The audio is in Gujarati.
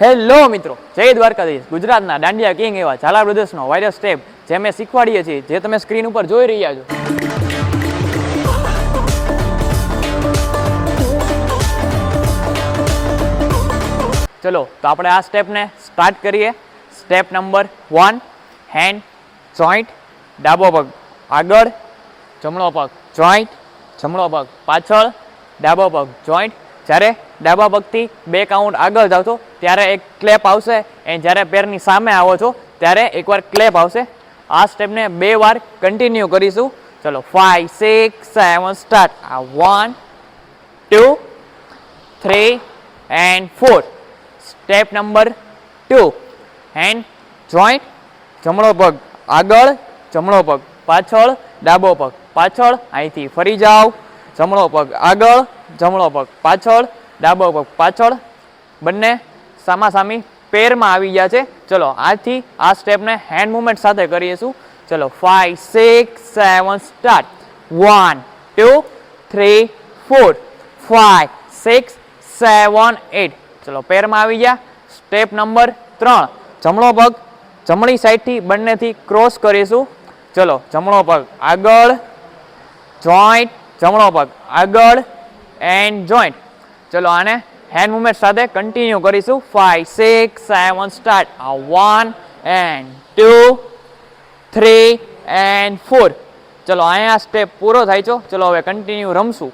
હેલો મિત્રો, જય દ્વારકાધીશ. ગુજરાતના દાંડિયા કિંગ એવા ઝાલા બ્રધર્સનો વાયરસ સ્ટેપ જે અમે શીખવાડીએ છીએ, જે તમે સ્ક્રીન ઉપર જોઈ રહ્યા છો. ચલો તો આપણે આ સ્ટેપને સ્ટાર્ટ કરીએ. સ્ટેપ નંબર 1, હેન્ડ જોઈન્ટ, ડાબો પગ આગળ, જમણો પગ જોઈન્ટ, જમણો પગ પાછળ, ડાબો પગ જોઈન્ટ. જ્યારે ડાબા પગથી 2 કાઉન્ટ આગળ જાઓ છો ત્યારે એક ક્લેપ આવશે, અને જ્યારે પેરની સામે આવો છો ત્યારે એકવાર ક્લેપ આવશે. આ સ્ટેપને 2 વાર કન્ટિન્યુ કરીશું. ચલો 5, 6, 7 start. 1, 2, 3 and 4. Step number 2, hand joint, જમણો પગ આગળ, જમણો પગ પાછળ, ડાબો પગ પાછળ. અહીંથી ફરી જાઓ, જમણો પગ આગળ, જમણો પગ પાછળ, ડાબો પગ પાછળ. બંને સામાસામી પેરમાં આવી ગયા છે. ચલો આજથી આ સ્ટેપને હેન્ડ મુવમેન્ટ સાથે કરીશું. ચલો 5, 6, 7 સ્ટાર્ટ. 1, 2, 3, 4, 5, 6, 7, 8. ચલો પેરમાં આવી ગયા. સ્ટેપ નંબર 3, જમણો પગ જમણી સાઈડથી બંનેથી ક્રોસ કરીશું. ચલો જમણો પગ આગળ, જોઈન્ટ, જમણો પગ આગળ એન્ડ જોઈન્ટ. ચલો આને હેન્ડ મુવમેન્ટ સાથે કન્ટિન્યુ કરીશું. 5, 6, 7 સ્ટાર્ટ. 1 and 2, 3 and 4. ચલો અહીંયા સ્ટેપ પૂરો થાય છે. ચલો હવે કન્ટિન્યુ રમશું.